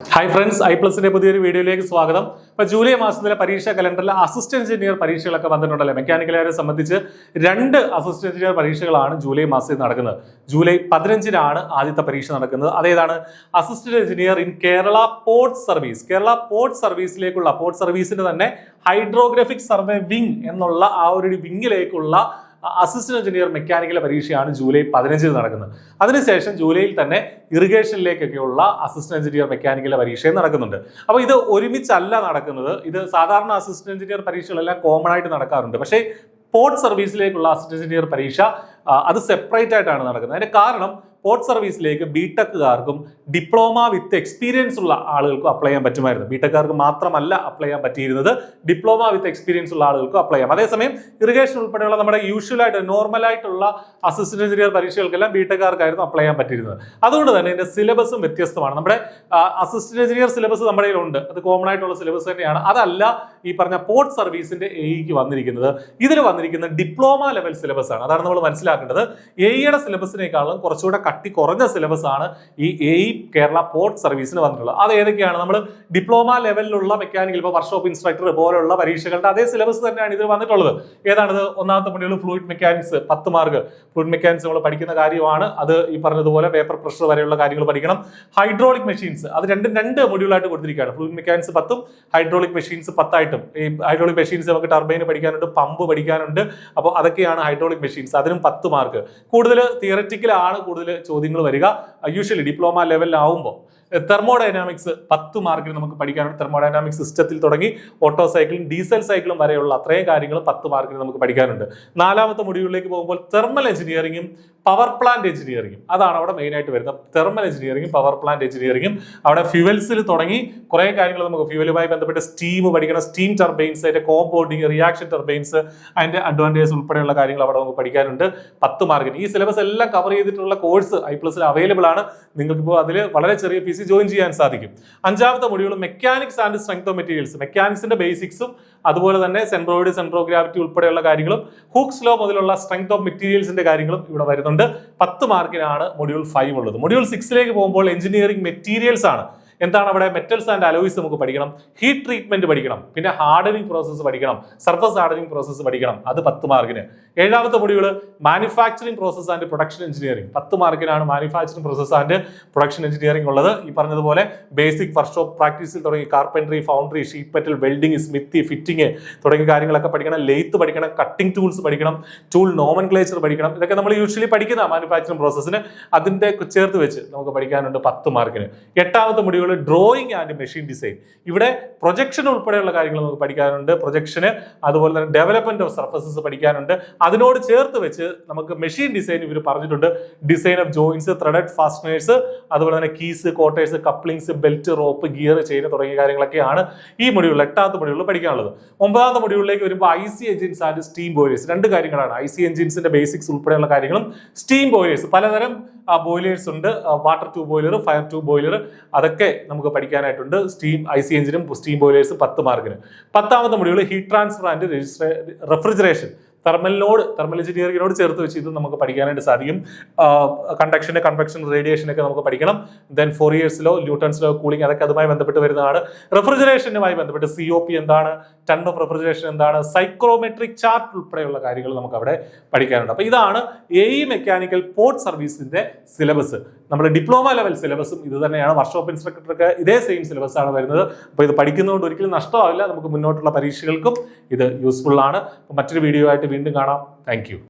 Hi friends, iPlusന്റെ പുതിയൊരു വീഡിയോയിലേക്ക് സ്വാഗതം. അപ്പോൾ ജൂലൈ മാസത്തിലെ പരീക്ഷാ കലണ്ടറിൽ അസിസ്റ്റന്റ് എഞ്ചിനീയർ പരീക്ഷകളൊക്കെ വന്നിട്ടുണ്ടല്ലോ. മെക്കാനിക്കലുകാരെ സംബന്ധിച്ച് 2 അസിസ്റ്റന്റ് എഞ്ചിനീയർ പരീക്ഷകളാണ് ജൂലൈ മാസത്തിൽ നടക്കുന്നത്. ജൂലൈ 15-നാണ് ആദ്യത്തെ പരീക്ഷ നടക്കുന്നത്. അതേതാണ്? Assistant engineer in Kerala port service. Kerala port സർവീസിലേക്കുള്ള പോർട്ട് സർവീസിന്റെ തന്നെ ഹൈഡ്രോഗ്രാഫിക് സർവേ വിങ് എന്നുള്ള ആ ഒരു വിങ്ങിലേക്കുള്ള അസിസ്റ്റന്റ് എഞ്ചിനീയർ മെക്കാനിക്കൽ പരീക്ഷയാണ് ജൂലൈ 15 നടക്കുന്നത്. അതിനുശേഷം ജൂലൈയിൽ തന്നെ ഇറിഗേഷനിലേക്കൊക്കെയുള്ള അസിസ്റ്റന്റ് എഞ്ചിനീയർ മെക്കാനിക്കൽ പരീക്ഷയും നടക്കുന്നുണ്ട്. അപ്പോൾ ഇത് ഒരുമിച്ചല്ല നടക്കുന്നത്. ഇത് സാധാരണ അസിസ്റ്റന്റ് എഞ്ചിനീയർ പരീക്ഷകളെല്ലാം കോമൺ ആയിട്ട് നടക്കാറുണ്ട്. പക്ഷേ പോർട്ട് സർവീസിലേക്കുള്ള അസിസ്റ്റന്റ് എഞ്ചിനീയർ പരീക്ഷ അത് സെപ്പറേറ്റ് ആയിട്ടാണ് നടക്കുന്നത്. അതിന്റെ കാരണം പോർട്ട് സർവീസിലേക്ക് ബിടെക്കുകാർക്കും ഡിപ്ലോമ വിത്ത് എക്സ്പീരിയൻസ് ഉള്ള ആളുകൾക്കും അപ്ലൈ ചെയ്യാൻ പറ്റുമായിരുന്നു. ബിടെക്കുകാർക്ക് മാത്രമല്ല അപ്ലൈ ചെയ്യാൻ പറ്റിയിരുന്നത്, ഡിപ്ലോമ വിത്ത് എക്സ്പീരിയൻസ് ഉള്ള ആളുകൾക്കും അപ്ലൈ ചെയ്യാം. അതേസമയം ഇറിഗേഷൻ ഉൾപ്പെടെയുള്ള നമ്മുടെ യൂഷ്വലായിട്ട് നോർമലായിട്ടുള്ള അസിസ്റ്റന്റ് എഞ്ചിനീയർ പരീക്ഷകൾക്കെല്ലാം ബിടെക്കുകാർക്കായിരുന്നു അപ്ലൈ ചെയ്യാൻ പറ്റിയിരുന്നത്. അതുകൊണ്ട് തന്നെ ഇതിന്റെ സിലബസും വ്യത്യസ്തമാണ്. നമ്മുടെ അസിസ്റ്റന്റ് എഞ്ചിനീയർ സിലബസ് നമ്മുടെ കയ്യിലുണ്ട്, അത് കോമൺ ആയിട്ടുള്ള സിലബസ് തന്നെയാണ്. അതല്ല ഈ പറഞ്ഞ പോർട്ട് സർവീസിന്റെ എയ്ക്ക് വന്നിരിക്കുന്നത്. ഇതിൽ വന്നിരിക്കുന്ന ഡിപ്ലോമ ലെവൽ സിലബസ് ആണ്. അതാണ് നമ്മൾ മനസ്സിലാക്കേണ്ടത്. എയുടെ സിലബസിനേക്കാളും കുറച്ചുകൂടെ കട്ടി കുറഞ്ഞ സിലബസ് ആണ് ഈ കേരള പോർട്ട് സർവീസിന് വന്നിട്ടുള്ളത്. അത് ഏതൊക്കെയാണ്? നമ്മൾ ഡിപ്ലോമ ലെവലിലുള്ള മെക്കാനിക്കൽ, ഇപ്പോൾ വർക്ക്ഷോപ്പ് ഇൻസ്ട്രക്ടർ പോലുള്ള പരീക്ഷകളുടെ അതേ സിലബസ് തന്നെയാണ് ഇതിൽ വന്നിട്ടുള്ളത്. ഏതാണിത്? ഒന്നാമത്തെ module fluid mechanics 10 mark. Fluid mechanics നമ്മൾ പഠിക്കുന്ന കാര്യമാണ്. അത് ഈ പറഞ്ഞതുപോലെ പേപ്പർ പ്രഷർ വരെയുള്ള കാര്യങ്ങൾ പഠിക്കണം. ഹൈഡ്രോളിക് മെഷീൻസ് അത് രണ്ട് മൊഡ്യൂളായിട്ട് കൊടുത്തിരിക്കുകയാണ്. ഫ്ലൂയിഡ് മെക്കാനിക്സ് 10ഉം ഹൈഡ്രോളിക് മെഷീൻസ് 10ആയിട്ടും. ഈ ഹൈഡ്രോളിക് മെഷീൻസ് നമുക്ക് ടർബൈൻ പഠിക്കാനുണ്ട്, പമ്പ് പഠിക്കാനുണ്ട്. അപ്പോൾ അതൊക്കെയാണ് ഹൈഡ്രോളിക് മെഷീൻസ്. അതിനും 10 മാർക്ക്. കൂടുതൽ തിയററ്റിക്കലാണ് കൂടുതൽ ചോദ്യങ്ങൾ വരിക. യൂഷ്വലി ഡിപ്ലോമ ലെവലിലാവുമ്പോൾ തെർമോഡൈനാമിക്സ് 10 മാർക്കിന് നമുക്ക് പഠിക്കാനുണ്ട്. തെർമോഡൈനാമിക് സിസ്റ്റത്തിൽ തുടങ്ങി ഓട്ടോ സൈക്കിളും ഡീസൽ സൈക്കിളും വരെയുള്ള അത്രയും കാര്യങ്ങൾ 10 മാർക്കിന് നമുക്ക് പഠിക്കാനുണ്ട്. 4ാമത്തെ മൊഡ്യൂളിലേക്ക് പോകുമ്പോൾ തെർമൽ എഞ്ചിനീയറിംഗും പവർ പ്ലാന്റ് എഞ്ചിനീയറിംഗും അതാണ് അവിടെ മെയിൻ ആയിട്ട് വരുന്നത്. തെർമൽ എഞ്ചിനീയറിംഗും പവർ പ്ലാന്റ് എഞ്ചിനീയറിംഗും അവിടെ ഫ്യൂവൽസിൽ തുടങ്ങി കുറേ കാര്യങ്ങൾ നമുക്ക് ഫ്യൂവലുമായി ബന്ധപ്പെട്ട് സ്റ്റീം പഠിക്കണം. സ്റ്റീം ടർബൈൻസ്, അതിന്റെ കോമ്പൗണ്ടിങ്, റിയാക്ഷൻ ടർബൈൻസ്, അതിന്റെ അഡ്വാൻറ്റേജസ് ഉൾപ്പെടെയുള്ള കാര്യങ്ങൾ അവിടെ നമുക്ക് പഠിക്കാനുണ്ട് 10 മാർക്കിന്. ഈ സിലബസ് എല്ലാം കവർ ചെയ്തിട്ടുള്ള കോഴ്സ് iPlusൽ അവൈലബിൾ ആണ്. നിങ്ങൾക്കിപ്പോൾ അതിൽ വളരെ ചെറിയ ഫീസ് ജോയിൻ ചെയ്യാൻ സാധിക്കും. 5ാമത്തെ module mechanics and strength of materials. മെക്കാനിക്സിന്റെ ബേസിക്സും അതുപോലെ തന്നെ സെൻട്രോയിഡ്, സെൻട്രോഗ്രാവിറ്റി ഉൾപ്പെടെയുള്ള കാര്യങ്ങളും ഹൂക്സ് ലോ മുതലുള്ള സ്ട്രെങ്ത് ഓഫ് മെറ്റീരിയൽസിന്റെ കാര്യങ്ങളും ഇവിടെ വരുന്നുണ്ട്. 10 മാർക്കിനാണ് മൊഡ്യൂൾ 5 ഉള്ളത്. മൊഡ്യൂൾ 6ലേക്ക് പോകുമ്പോൾ എഞ്ചിനീയറിംഗ് മെറ്റീരിയൽസ് ആണ്. എന്താണ് അവിടെ? മെറ്റൽസ് ആൻഡ് അലോയ്സ് നമുക്ക് പഠിക്കണം, ഹീറ്റ് ട്രീറ്റ്മെന്റ് പഠിക്കണം, പിന്നെ ഹാർഡനിങ് പ്രോസസ്സ് പഠിക്കണം, സർഫസ് ഹാർഡനിങ് പ്രോസസ്സ് പഠിക്കണം. അത് 10 മാർക്കിന്. 7ാമത്തെ module manufacturing process and production engineering. 10 മാർക്കിനാണ് manufacturing process and production engineering ഉള്ളത്. ഈ പറഞ്ഞതുപോലെ ബേസിക് വർക്ക്ഷോപ്പ് പ്രാക്ടീസിൽ തുടങ്ങി carpentry, foundry, sheet metal, welding, smithy, fitting തുടങ്ങിയ കാര്യങ്ങളൊക്കെ പഠിക്കണം. ലെയ്ത്ത് പഠിക്കണം, കട്ടിംഗ് ടൂൾസ് പഠിക്കണം, ടൂൾ നോമൻക്ലേച്ചർ പഠിക്കണം. ഇതൊക്കെ നമ്മൾ യൂഷ്വലി പഠിക്കുന്ന മാനുഫാക്ചറിംഗ് പ്രോസസ്സിന് അതിന്റെ ചേർത്ത് വെച്ച് നമുക്ക് പഠിക്കാനുണ്ട് 10 മാർക്കിന്. 8ാമത്തെ module drawing and machine design. ഇവിടെ പ്രൊജക്ഷൻ ഉൾപ്പെടെയുള്ള കാര്യങ്ങൾ നമുക്ക് പഠിക്കാനുണ്ട്. പ്രൊജക്ഷന്, അതുപോലെ തന്നെ ഡെവലപ്മെന്റ് ഓഫ് സർഫസസ് പഠിക്കാനുണ്ട്. അതിനോട് ചേർത്ത് വെച്ച് നമുക്ക് മെഷീൻ ഡിസൈൻ ഇവർ പറഞ്ഞിട്ടുണ്ട്. Design of joints, threaded fasteners, അതുപോലെ തന്നെ keys, quarters, couplings, belt, rope, gear, chain തുടങ്ങിയ കാര്യങ്ങളൊക്കെയാണ് ഈ മൊഡ്യൂൾ 8ാമത്തെ മൊഡ്യൂളിൽ പഠിക്കാനുള്ളത്. 9ാമത്തെ മൊഡ്യൂളിലേക്ക് വരുമ്പോൾ IC engines and steam boilers. 2 കാര്യങ്ങളാണ്. IC എഞ്ചിൻസിന്റെ ബേസിക്സ് ഉൾപ്പെടെയുള്ള കാര്യങ്ങളും സ്റ്റീം ബോയിലേഴ്സ്, പലതരം ബോയിലേഴ്സ് ഉണ്ട്. Water tube boiler, fire tube boiler, അതൊക്കെ നമുക്ക് പഠിക്കാനായിട്ടുണ്ട്. IC എഞ്ചിനും സ്റ്റീം ബോയിലേഴ്സ് 10 മാർക്കിന്. 10ാമത്തെ module heat transfer and refrigeration. Thermal എഞ്ചിനീയറിംഗിനോട് ചേർത്ത് വെച്ച് ഇത് നമുക്ക് പഠിക്കാനായിട്ട് സാധിക്കും. കണ്ടക്ഷന്, കൺവെക്ഷൻ, റേഡിയേഷൻ ഒക്കെ നമുക്ക് പഠിക്കണം. Then 4 years law, Newton's law, cooling, അതൊക്കെ അതുമായി ബന്ധപ്പെട്ട് വരുന്നതാണ്. റെഫ്രിജറേഷനുമായി ബന്ധപ്പെട്ട് COP എന്താണ്, ടൺ ഓഫ് റെഫ്രിജറേഷൻ എന്താണ്, സൈക്രോമെട്രിക് ചാർട്ട് ഉൾപ്പെടെയുള്ള കാര്യങ്ങൾ നമുക്ക് അവിടെ പഠിക്കാനുണ്ട്. അപ്പൊ ഇതാണ് മെക്കാനിക്കൽ പോർട്ട് സർവീസിന്റെ സിലബസ്. നമ്മുടെ ഡിപ്ലോമ ലെവൽ സിലബസും ഇത് തന്നെയാണ്. വർക്ക്ഷോപ്പ് ഇൻസ്ട്രക്ടർക്ക് ഇതേ സെയിം സിലബസ് ആണ് വരുന്നത്. അപ്പോൾ ഇത് പഠിക്കുന്നതുകൊണ്ട് ഒരിക്കലും നഷ്ടമാവില്ല. നമുക്ക് മുന്നോട്ടുള്ള പരീക്ഷകൾക്കും ഇത് യൂസ്ഫുൾ ആണ്. മറ്റൊരു വീഡിയോ ആയിട്ട് വീണ്ടും കാണാം. Thank you.